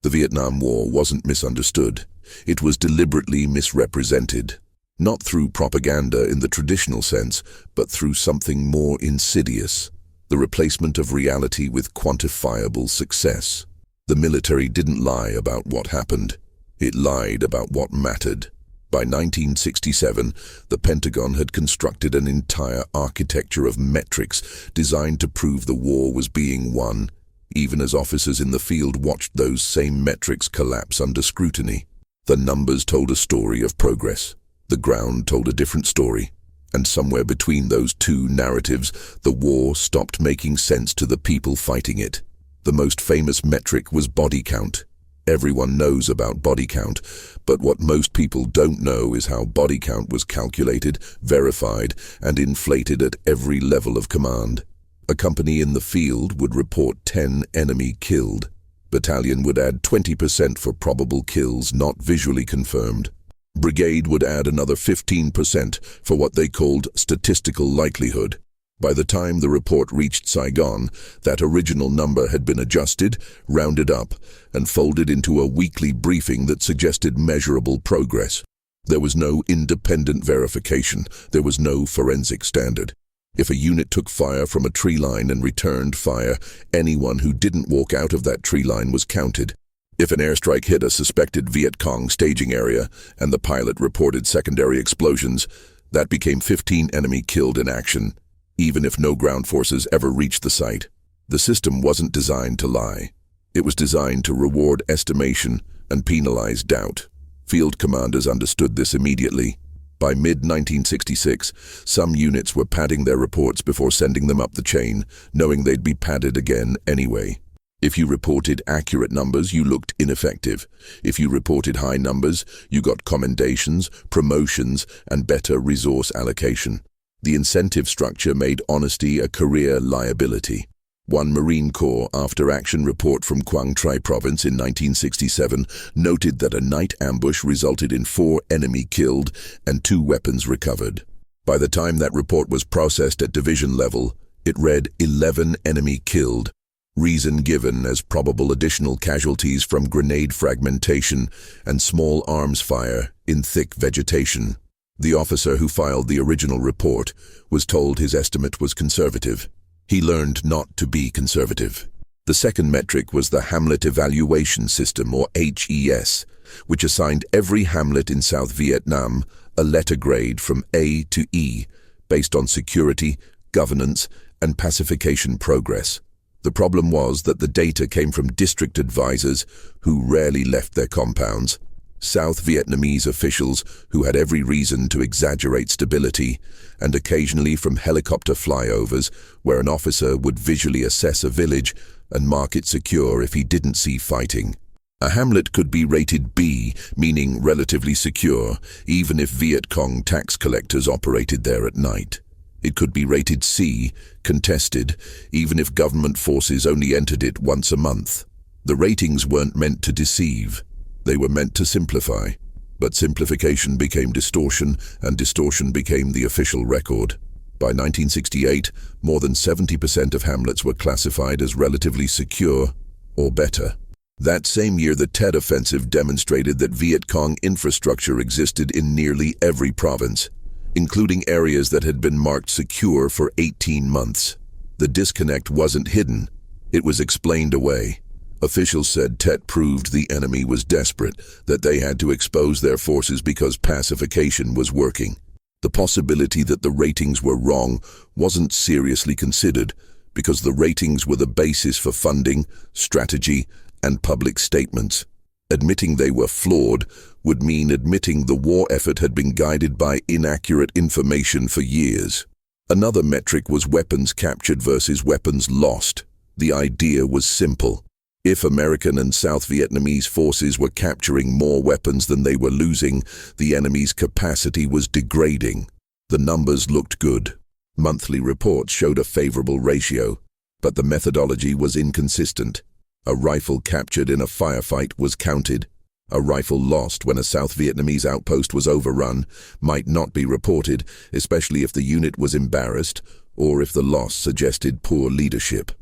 The Vietnam War wasn't misunderstood. It was deliberately misrepresented. Not through propaganda in the traditional sense, but through something more insidious. The replacement of reality with quantifiable success. The military didn't lie about what happened. It lied about what mattered. By 1967, the Pentagon had constructed an entire architecture of metrics designed to prove the war was being won, even as officers in the field watched those same metrics collapse under scrutiny. The numbers told a story of progress. The ground told a different story. And somewhere between those two narratives, the war stopped making sense to the people fighting it. The most famous metric was body count. Everyone knows about body count, but what most people don't know is how body count was calculated, verified, and inflated at every level of command. A company in the field would report 10 enemy killed. Battalion would add 20% for probable kills not visually confirmed. Brigade would add another 15% for what they called statistical likelihood. By the time the report reached Saigon, that original number had been adjusted, rounded up, and folded into a weekly briefing that suggested measurable progress. There was no independent verification. There was no forensic standard. If a unit took fire from a tree line and returned fire, anyone who didn't walk out of that tree line was counted. If an airstrike hit a suspected Viet Cong staging area and the pilot reported secondary explosions, that became 15 enemy killed in action, even if no ground forces ever reached the site. The system wasn't designed to lie. It was designed to reward estimation and penalize doubt. Field commanders understood this immediately. By mid-1966, some units were padding their reports before sending them up the chain, knowing they'd be padded again anyway. If you reported accurate numbers, you looked ineffective. If you reported high numbers, you got commendations, promotions, and better resource allocation. The incentive structure made honesty a career liability. One Marine Corps after-action report from Quang Tri Province in 1967 noted that a night ambush resulted in 4 enemy killed and 2 weapons recovered. By the time that report was processed at division level, it read 11 enemy killed. Reason given as probable additional casualties from grenade fragmentation and small arms fire in thick vegetation. The officer who filed the original report was told his estimate was conservative. He learned not to be conservative. The second metric was the Hamlet Evaluation System, or HES, which assigned every hamlet in South Vietnam a letter grade from A to E, based on security, governance, and pacification progress. The problem was that the data came from district advisors who rarely left their compounds. South Vietnamese officials who had every reason to exaggerate stability, and occasionally from helicopter flyovers where an officer would visually assess a village and mark it secure if he didn't see fighting. A hamlet could be rated B, meaning relatively secure, even if Viet Cong tax collectors operated there at night. It could be rated C, contested, even if government forces only entered it once a month. The ratings weren't meant to deceive. They were meant to simplify. But simplification became distortion, and distortion became the official record. By 1968, more than 70% of hamlets were classified as relatively secure or better. That same year, the Tet Offensive demonstrated that Viet Cong infrastructure existed in nearly every province, including areas that had been marked secure for 18 months. The disconnect wasn't hidden. It was explained away. Officials said Tet proved the enemy was desperate, that they had to expose their forces because pacification was working. The possibility that the ratings were wrong wasn't seriously considered because the ratings were the basis for funding, strategy, and public statements. Admitting they were flawed would mean admitting the war effort had been guided by inaccurate information for years. Another metric was weapons captured versus weapons lost. The idea was simple. If American and South Vietnamese forces were capturing more weapons than they were losing, the enemy's capacity was degrading. The numbers looked good. Monthly reports showed a favorable ratio, but the methodology was inconsistent. A rifle captured in a firefight was counted. A rifle lost when a South Vietnamese outpost was overrun might not be reported, especially if the unit was embarrassed or if the loss suggested poor leadership.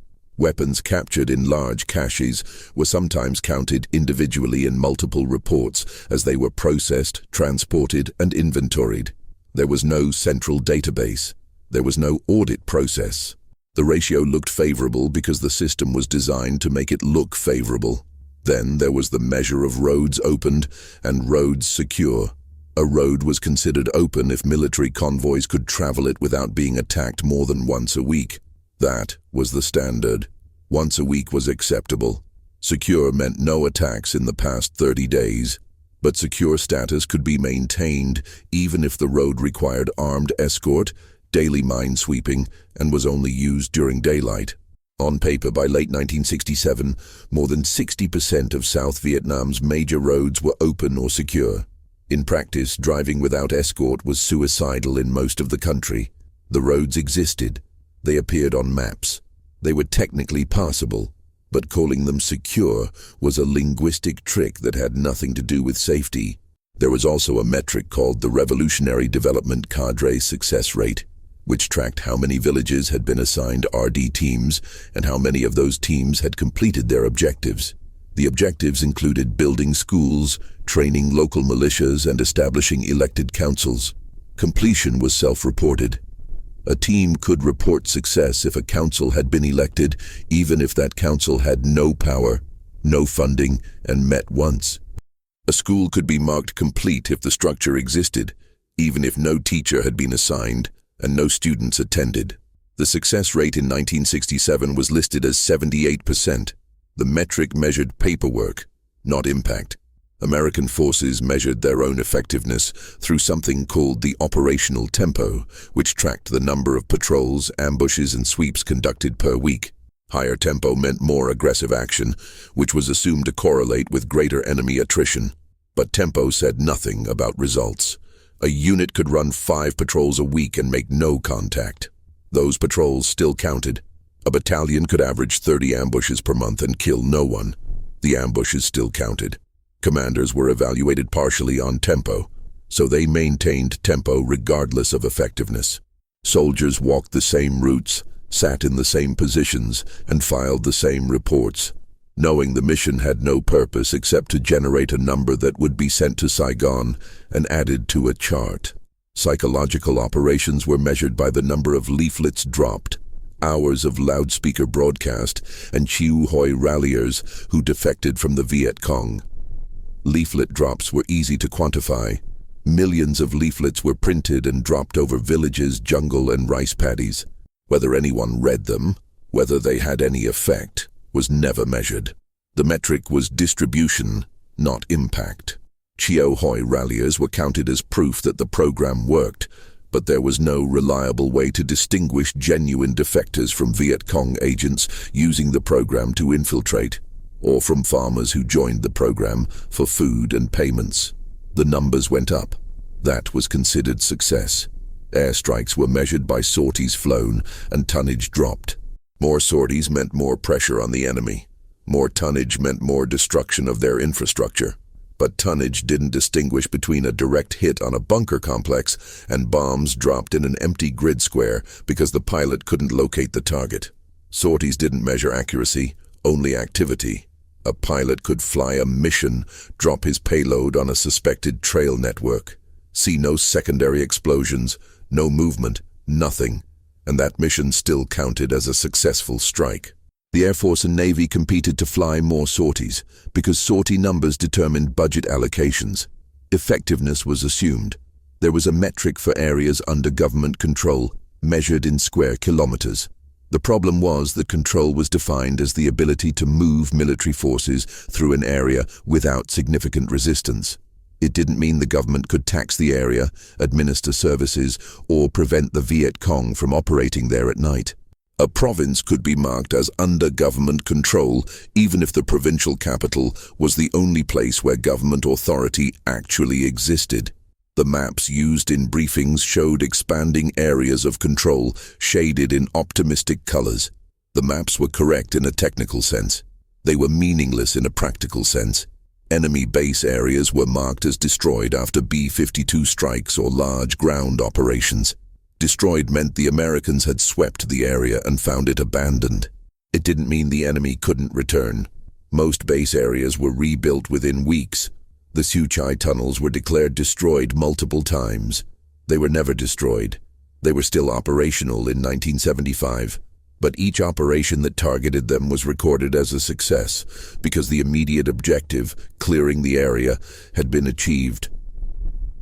Weapons captured in large caches were sometimes counted individually in multiple reports as they were processed, transported, and inventoried. There was no central database. There was no audit process. The ratio looked favorable because the system was designed to make it look favorable. Then there was the measure of roads opened and roads secure. A road was considered open if military convoys could travel it without being attacked more than once a week. That was the standard. Once a week was acceptable. Secure meant no attacks in the past 30 days. But secure status could be maintained even if the road required armed escort, daily minesweeping, and was only used during daylight. On paper, by late 1967, more than 60% of South Vietnam's major roads were open or secure. In practice, driving without escort was suicidal in most of the country. The roads existed. They appeared on maps. They were technically passable, but calling them secure was a linguistic trick that had nothing to do with safety. There was also a metric called the Revolutionary Development Cadre Success Rate, which tracked how many villages had been assigned RD teams and how many of those teams had completed their objectives. The objectives included building schools, training local militias, and establishing elected councils. Completion was self-reported. A team could report success if a council had been elected, even if that council had no power, no funding, and met once. A school could be marked complete if the structure existed, even if no teacher had been assigned and no students attended. The success rate in 1967 was listed as 78%. The metric measured paperwork, not impact. American forces measured their own effectiveness through something called the operational tempo, which tracked the number of patrols, ambushes, and sweeps conducted per week. Higher tempo meant more aggressive action, which was assumed to correlate with greater enemy attrition. But tempo said nothing about results. A unit could run 5 patrols a week and make no contact. Those patrols still counted. A battalion could average 30 ambushes per month and kill no one. The ambushes still counted. Commanders were evaluated partially on tempo, so they maintained tempo regardless of effectiveness. Soldiers walked the same routes, sat in the same positions, and filed the same reports, knowing the mission had no purpose except to generate a number that would be sent to Saigon and added to a chart. Psychological operations were measured by the number of leaflets dropped, hours of loudspeaker broadcast, and Chiu Hoi ralliers who defected from the Viet Cong. Leaflet drops were easy to quantify. Millions of leaflets were printed and dropped over villages, jungle, and rice paddies. Whether anyone read them, whether they had any effect, was never measured. The metric was distribution, not impact. Chiu Hoi ralliers were counted as proof that the program worked, but there was no reliable way to distinguish genuine defectors from Viet Cong agents using the program to infiltrate, or from farmers who joined the program for food and payments. The numbers went up. That was considered success. Airstrikes were measured by sorties flown and tonnage dropped. More sorties meant more pressure on the enemy. More tonnage meant more destruction of their infrastructure. But tonnage didn't distinguish between a direct hit on a bunker complex and bombs dropped in an empty grid square because the pilot couldn't locate the target. Sorties didn't measure accuracy, only activity. A pilot could fly a mission, drop his payload on a suspected trail network, see no secondary explosions, no movement, nothing, and that mission still counted as a successful strike. The Air Force and Navy competed to fly more sorties because sortie numbers determined budget allocations. Effectiveness was assumed. There was a metric for areas under government control, measured in square kilometers. The problem was that control was defined as the ability to move military forces through an area without significant resistance. It didn't mean the government could tax the area, administer services, or prevent the Viet Cong from operating there at night. A province could be marked as under government control even if the provincial capital was the only place where government authority actually existed. The maps used in briefings showed expanding areas of control shaded in optimistic colors. The maps were correct in a technical sense. They were meaningless in a practical sense. Enemy base areas were marked as destroyed after B-52 strikes or large ground operations. Destroyed meant the Americans had swept the area and found it abandoned. It didn't mean the enemy couldn't return. Most base areas were rebuilt within weeks. The Suchai tunnels were declared destroyed multiple times. They were never destroyed. They were still operational in 1975. But each operation that targeted them was recorded as a success because the immediate objective, clearing the area, had been achieved.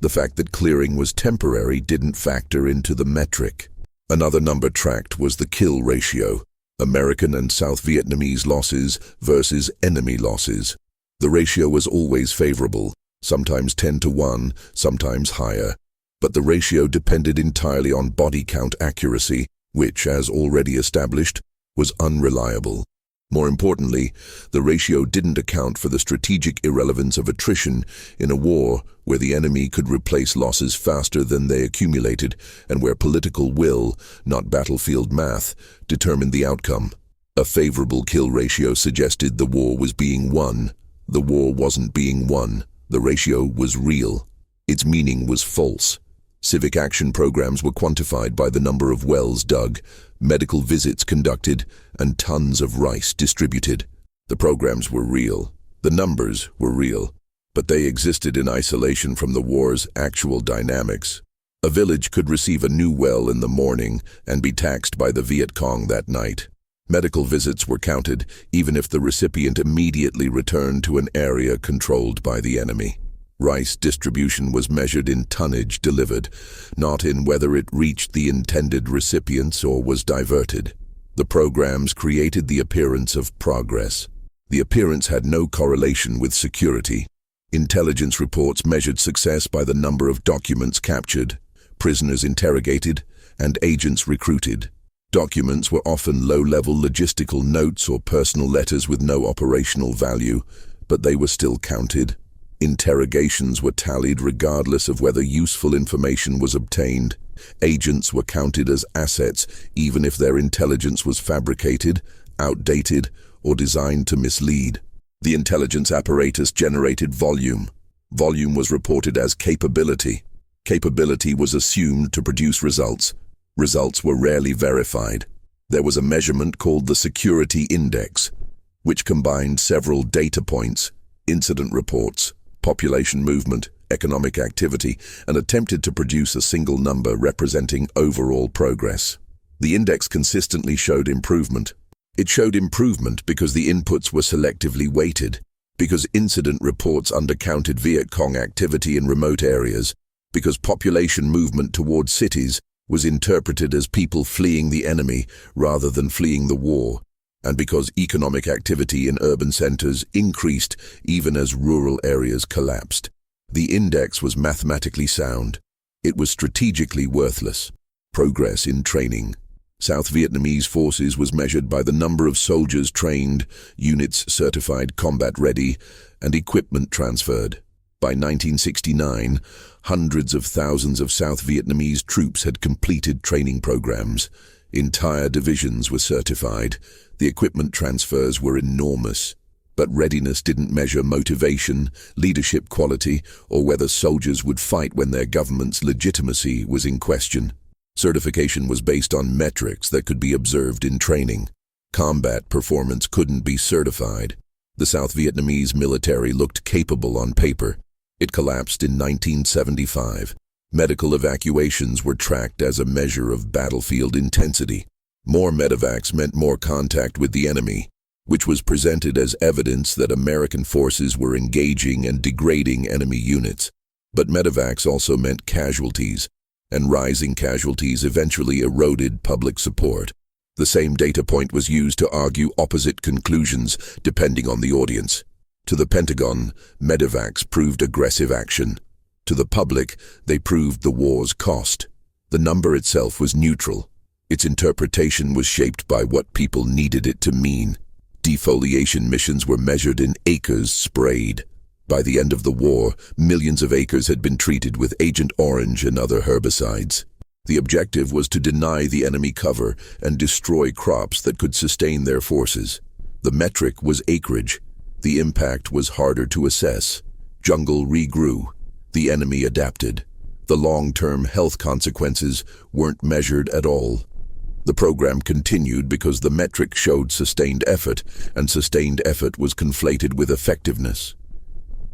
The fact that clearing was temporary didn't factor into the metric. Another number tracked was the kill ratio, American and South Vietnamese losses versus enemy losses. The ratio was always favorable, sometimes 10-1, sometimes higher, but the ratio depended entirely on body count accuracy, which, as already established, was unreliable. More importantly, the ratio didn't account for the strategic irrelevance of attrition in a war where the enemy could replace losses faster than they accumulated and where political will, not battlefield math, determined the outcome. A favorable kill ratio suggested the war was being won. The war wasn't being won. The ratio was real. Its meaning was false. Civic action programs were quantified by the number of wells dug, medical visits conducted, and tons of rice distributed. The programs were real. The numbers were real. But they existed in isolation from the war's actual dynamics. A village could receive a new well in the morning and be taxed by the Viet Cong that night. Medical visits were counted even if the recipient immediately returned to an area controlled by the enemy. Rice distribution was measured in tonnage delivered, not in whether it reached the intended recipients or was diverted. The programs created the appearance of progress. The appearance had no correlation with security. Intelligence reports measured success by the number of documents captured, prisoners interrogated, and agents recruited. Documents were often low-level logistical notes or personal letters with no operational value, but they were still counted. Interrogations were tallied regardless of whether useful information was obtained. Agents were counted as assets even if their intelligence was fabricated, outdated, or designed to mislead. The intelligence apparatus generated volume. Volume was reported as capability. Capability was assumed to produce results. Results were rarely verified. There was a measurement called the security index, which combined several data points, incident reports, population movement, economic activity, and attempted to produce a single number representing overall progress. The index consistently showed improvement. It showed improvement because the inputs were selectively weighted, because incident reports undercounted Viet Cong activity in remote areas, because population movement towards cities was interpreted as people fleeing the enemy rather than fleeing the war, and because economic activity in urban centers increased even as rural areas collapsed. The index was mathematically sound. It was strategically worthless. Progress in training. South Vietnamese forces was measured by the number of soldiers trained, units certified combat-ready, and equipment transferred. By 1969, hundreds of thousands of South Vietnamese troops had completed training programs. Entire divisions were certified. The equipment transfers were enormous. But readiness didn't measure motivation, leadership quality, or whether soldiers would fight when their government's legitimacy was in question. Certification was based on metrics that could be observed in training. Combat performance couldn't be certified. The South Vietnamese military looked capable on paper. It collapsed in 1975. Medical evacuations were tracked as a measure of battlefield intensity. More medevacs meant more contact with the enemy, which was presented as evidence that American forces were engaging and degrading enemy units. But medevacs also meant casualties, and rising casualties eventually eroded public support. The same data point was used to argue opposite conclusions depending on the audience. To the Pentagon, medevacs proved aggressive action. To the public, they proved the war's cost. The number itself was neutral. Its interpretation was shaped by what people needed it to mean. Defoliation missions were measured in acres sprayed. By the end of the war, millions of acres had been treated with Agent Orange and other herbicides. The objective was to deny the enemy cover and destroy crops that could sustain their forces. The metric was acreage. The impact was harder to assess. Jungle regrew. The enemy adapted. The long-term health consequences weren't measured at all. The program continued because the metric showed sustained effort, and sustained effort was conflated with effectiveness.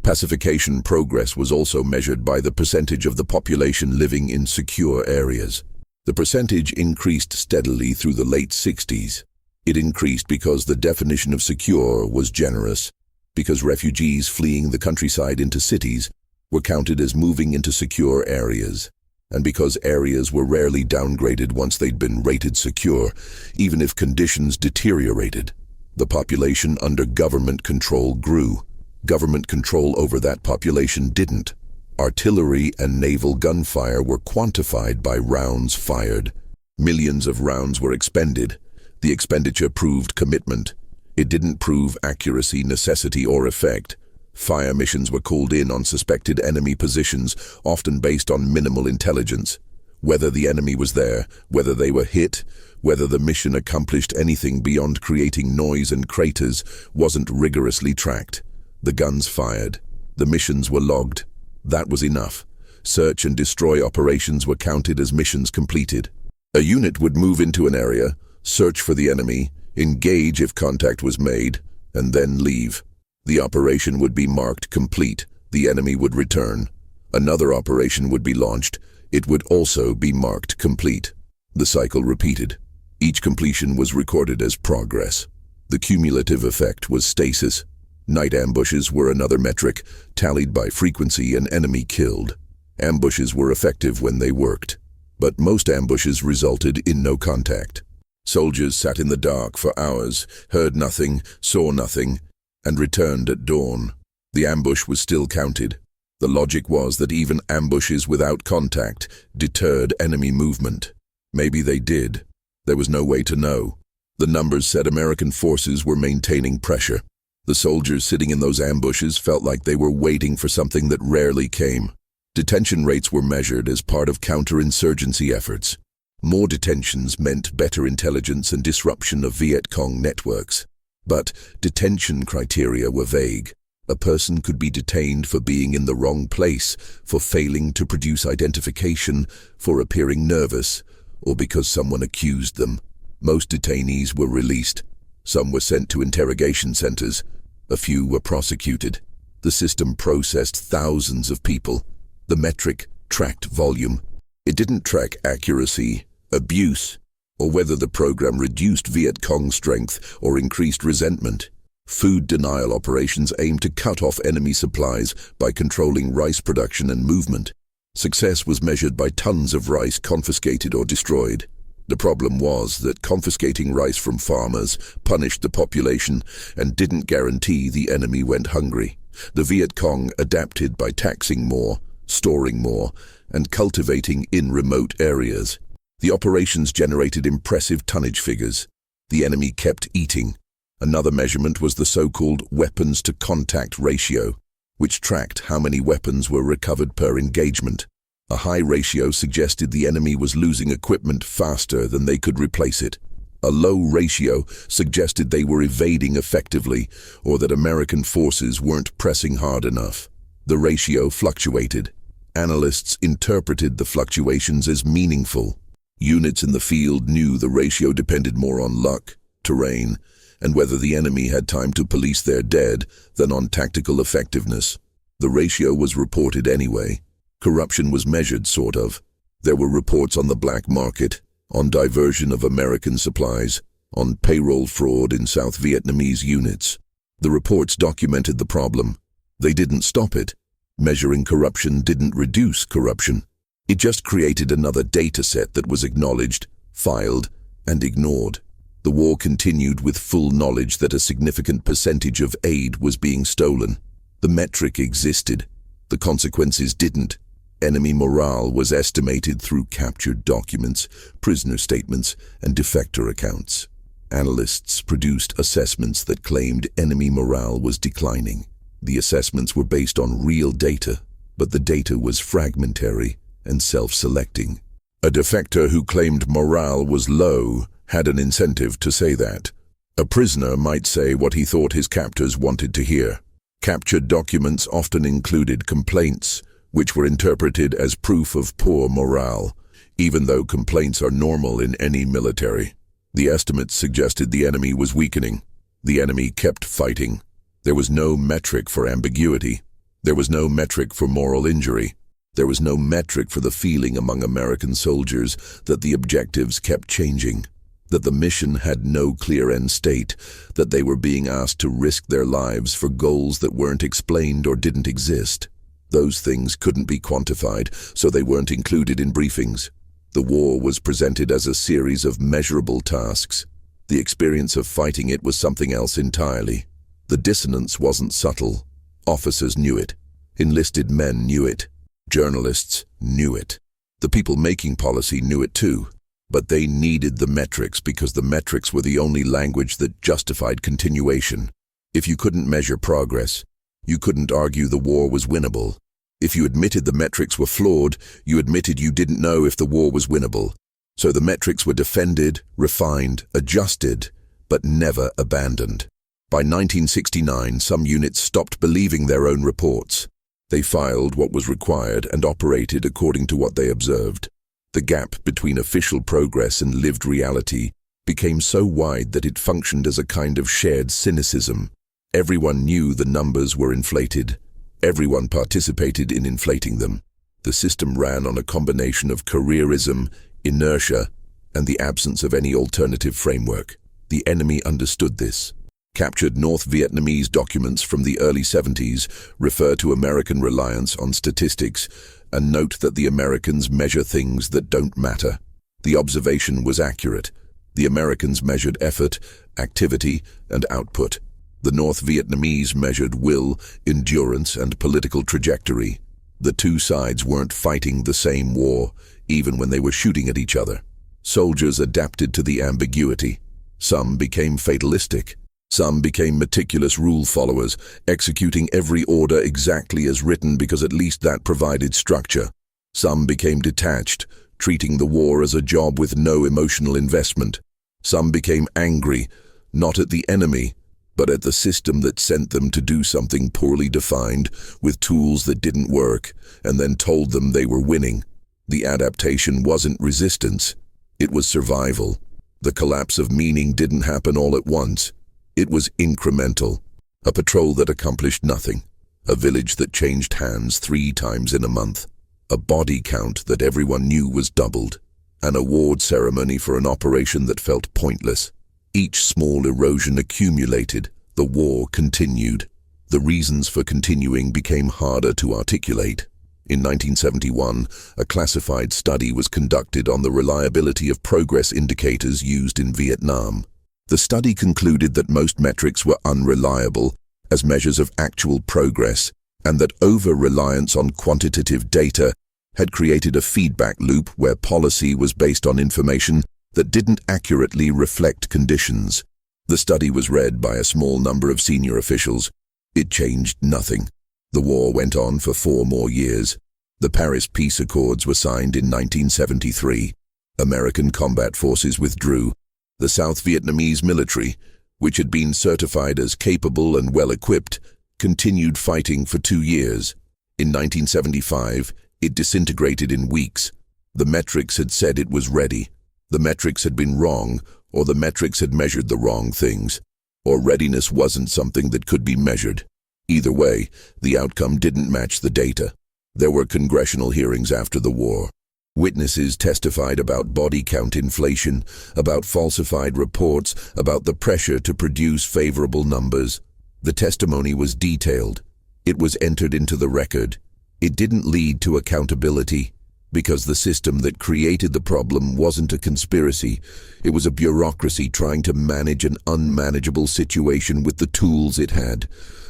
Pacification progress was also measured by the percentage of the population living in secure areas. The percentage increased steadily through the late 60s. It increased because the definition of secure was generous, because refugees fleeing the countryside into cities were counted as moving into secure areas, and because areas were rarely downgraded once they'd been rated secure, even if conditions deteriorated. The population under government control grew. Government control over that population didn't. Artillery and naval gunfire were quantified by rounds fired. Millions of rounds were expended. The expenditure proved commitment. It didn't prove accuracy, necessity, or effect. Fire missions were called in on suspected enemy positions, often based on minimal intelligence. Whether the enemy was there, whether they were hit, whether the mission accomplished anything beyond creating noise and craters wasn't rigorously tracked. The guns fired. The missions were logged. That was enough. Search and destroy operations were counted as missions completed. A unit would move into an area, search for the enemy, engage if contact was made, and then leave. The operation would be marked complete. The enemy would return. Another operation would be launched. It would also be marked complete. The cycle repeated. Each completion was recorded as progress. The cumulative effect was stasis. Night ambushes were another metric, tallied by frequency and enemy killed. Ambushes were effective when they worked, but most ambushes resulted in no contact. Soldiers sat in the dark for hours, heard nothing, saw nothing, and returned at dawn. The ambush was still counted. The logic was that even ambushes without contact deterred enemy movement. Maybe they did. There was no way to know. The numbers said American forces were maintaining pressure. The soldiers sitting in those ambushes felt like they were waiting for something that rarely came. Detention rates were measured as part of counterinsurgency efforts. More detentions meant better intelligence and disruption of Viet Cong networks. But detention criteria were vague. A person could be detained for being in the wrong place, for failing to produce identification, for appearing nervous, or because someone accused them. Most detainees were released. Some were sent to interrogation centers. A few were prosecuted. The system processed thousands of people. The metric tracked volume. It didn't track accuracy, abuse, or whether the program reduced Viet Cong strength or increased resentment. Food denial operations aimed to cut off enemy supplies by controlling rice production and movement. Success was measured by tons of rice confiscated or destroyed. The problem was that confiscating rice from farmers punished the population and didn't guarantee the enemy went hungry. The Viet Cong adapted by taxing more, storing more, and cultivating in remote areas. The operations generated impressive tonnage figures. The enemy kept eating. Another measurement was the so-called weapons-to-contact ratio, which tracked how many weapons were recovered per engagement. A high ratio suggested the enemy was losing equipment faster than they could replace it. A low ratio suggested they were evading effectively, or that American forces weren't pressing hard enough. The ratio fluctuated. Analysts interpreted the fluctuations as meaningful. Units in the field knew the ratio depended more on luck, terrain, and whether the enemy had time to police their dead than on tactical effectiveness. The ratio was reported anyway. Corruption was measured, sort of. There were reports on the black market, on diversion of American supplies, on payroll fraud in South Vietnamese units. The reports documented the problem. They didn't stop it. Measuring corruption didn't reduce corruption. It just created another data set that was acknowledged, filed, and ignored. The war continued with full knowledge that a significant percentage of aid was being stolen. The metric existed. The consequences didn't. Enemy morale was estimated through captured documents, prisoner statements, and defector accounts. Analysts produced assessments that claimed enemy morale was declining. The assessments were based on real data, but the data was fragmentary and self-selecting. A defector who claimed morale was low had an incentive to say that. A prisoner might say what he thought his captors wanted to hear. Captured documents often included complaints, which were interpreted as proof of poor morale. even though complaints are normal in any military. The estimates suggested the enemy was weakening. The enemy kept fighting. There was no metric for ambiguity. There was no metric for moral injury. There was no metric for the feeling among American soldiers that the objectives kept changing, that the mission had no clear end state, that they were being asked to risk their lives for goals that weren't explained or didn't exist. Those things couldn't be quantified, so they weren't included in briefings. The war was presented as a series of measurable tasks. The experience of fighting it was something else entirely. The dissonance wasn't subtle. Officers knew it. Enlisted men knew it. Journalists knew it. The people making policy knew it too. But they needed the metrics because the metrics were the only language that justified continuation. If you couldn't measure progress, you couldn't argue the war was winnable. If you admitted the metrics were flawed, you admitted you didn't know if the war was winnable. So the metrics were defended, refined, adjusted, but never abandoned. By 1969, some units stopped believing their own reports. They filed what was required and operated according to what they observed. The gap between official progress and lived reality became so wide that it functioned as a kind of shared cynicism. Everyone knew the numbers were inflated. Everyone participated in inflating them. The system ran on a combination of careerism, inertia, and the absence of any alternative framework. The enemy understood this. Captured North Vietnamese documents from the early 70s refer to American reliance on statistics and note that the Americans measure things that don't matter. The observation was accurate. The Americans measured effort, activity, and output. The North Vietnamese measured will, endurance, and political trajectory. The two sides weren't fighting the same war, even when they were shooting at each other. Soldiers adapted to the ambiguity. Some became fatalistic. Some became meticulous rule followers, executing every order exactly as written because at least that provided structure. Some became detached, treating the war as a job with no emotional investment. Some became angry, not at the enemy, but at the system that sent them to do something poorly defined, with tools that didn't work, and then told them they were winning. The adaptation wasn't resistance. It was survival. The collapse of meaning didn't happen all at once. It was incremental. A patrol that accomplished nothing. A village that changed hands 3 times in a month. A body count that everyone knew was doubled. An award ceremony for an operation that felt pointless. Each small erosion accumulated. The war continued. The reasons for continuing became harder to articulate. In 1971, a classified study was conducted on the reliability of progress indicators used in Vietnam. The study concluded that most metrics were unreliable as measures of actual progress, and that over-reliance on quantitative data had created a feedback loop where policy was based on information that didn't accurately reflect conditions. The study was read by a small number of senior officials. It changed nothing. The war went on for 4 more years. The Paris Peace Accords were signed in 1973. American combat forces withdrew. The South Vietnamese military, which had been certified as capable and well-equipped, continued fighting for 2 years. In 1975, it disintegrated in weeks. The metrics had said it was ready. The metrics had been wrong, or the metrics had measured the wrong things, or readiness wasn't something that could be measured. Either way, the outcome didn't match the data. There were congressional hearings after the war. Witnesses testified about body count inflation, about falsified reports, about the pressure to produce favorable numbers. The testimony was detailed. It was entered into the record. It didn't lead to accountability, because the system that created the problem wasn't a conspiracy. It was a bureaucracy trying to manage an unmanageable situation with the tools it had.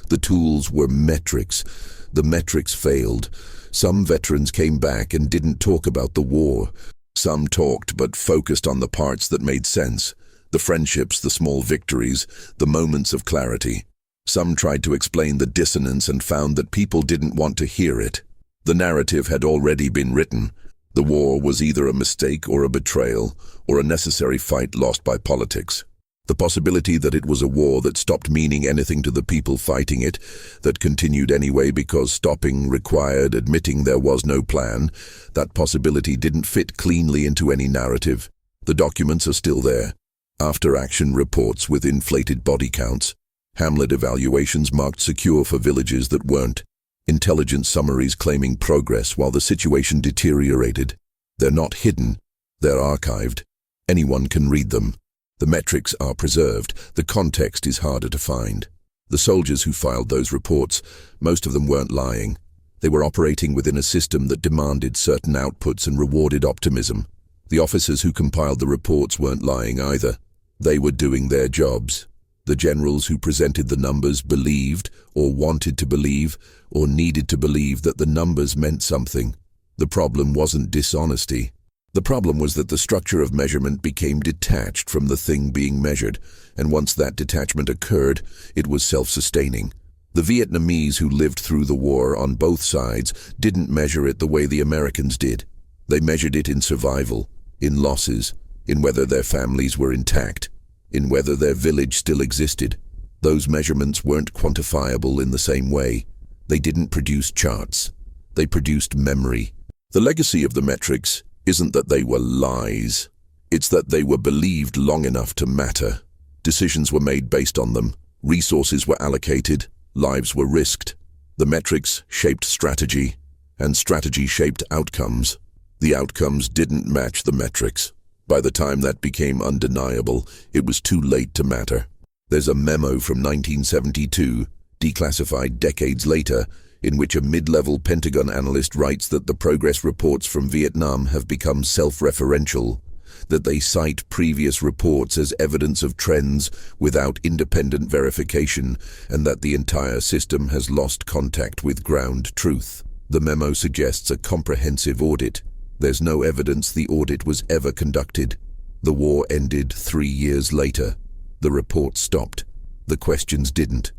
The tools were metrics. The metrics failed. Some veterans came back and didn't talk about the war. Some talked but focused on the parts that made sense. The friendships, the small victories, the moments of clarity. Some tried to explain the dissonance and found that people didn't want to hear it. The narrative had already been written. The war was either a mistake or a betrayal, or a necessary fight lost by politics. The possibility that it was a war that stopped meaning anything to the people fighting it, that continued anyway because stopping required admitting there was no plan, that possibility didn't fit cleanly into any narrative. The documents are still there. After-action reports with inflated body counts. Hamlet evaluations marked secure for villages that weren't. Intelligence summaries claiming progress while the situation deteriorated. They're not hidden. They're archived. Anyone can read them. The metrics are preserved. The context is harder to find. The soldiers who filed those reports, most of them weren't lying. They were operating within a system that demanded certain outputs and rewarded optimism. The officers who compiled the reports weren't lying either. They were doing their jobs. The generals who presented the numbers believed, or wanted to believe, or needed to believe that the numbers meant something. The problem wasn't dishonesty. The problem was that the structure of measurement became detached from the thing being measured, and once that detachment occurred, it was self-sustaining. The Vietnamese who lived through the war on both sides didn't measure it the way the Americans did. They measured it in survival, in losses, in whether their families were intact, in whether their village still existed. Those measurements weren't quantifiable in the same way. They didn't produce charts. They produced memory. The legacy of the metrics isn't that they were lies. It's that they were believed long enough to matter. Decisions were made based on them. Resources were allocated. Lives were risked. The metrics shaped strategy, and strategy shaped outcomes. The outcomes didn't match the metrics. By the time that became undeniable, it was too late to matter. There's a memo from 1972, declassified decades later, in which a mid-level Pentagon analyst writes that the progress reports from Vietnam have become self-referential, that they cite previous reports as evidence of trends without independent verification, and that the entire system has lost contact with ground truth. The memo suggests a comprehensive audit. There's no evidence the audit was ever conducted. The war ended 3 years later. The report stopped. The questions didn't.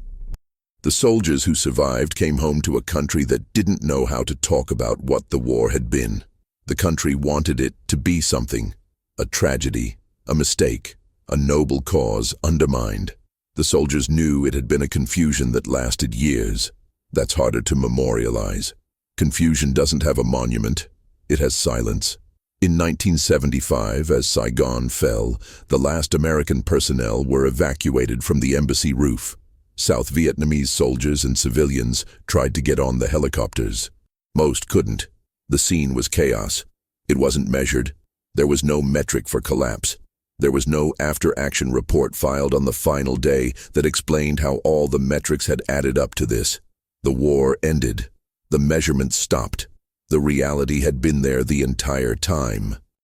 The soldiers who survived came home to a country that didn't know how to talk about what the war had been. The country wanted it to be something. A tragedy, a mistake, a noble cause undermined. The soldiers knew it had been a confusion that lasted years. That's harder to memorialize. Confusion doesn't have a monument. It has silence. In 1975, as Saigon fell, the last American personnel were evacuated from the embassy roof. South Vietnamese soldiers and civilians tried to get on the helicopters. Most couldn't. The scene was chaos. It wasn't measured. There was no metric for collapse. There was no after-action report filed on the final day that explained how all the metrics had added up to this. The war ended. The measurements stopped. The reality had been there the entire time.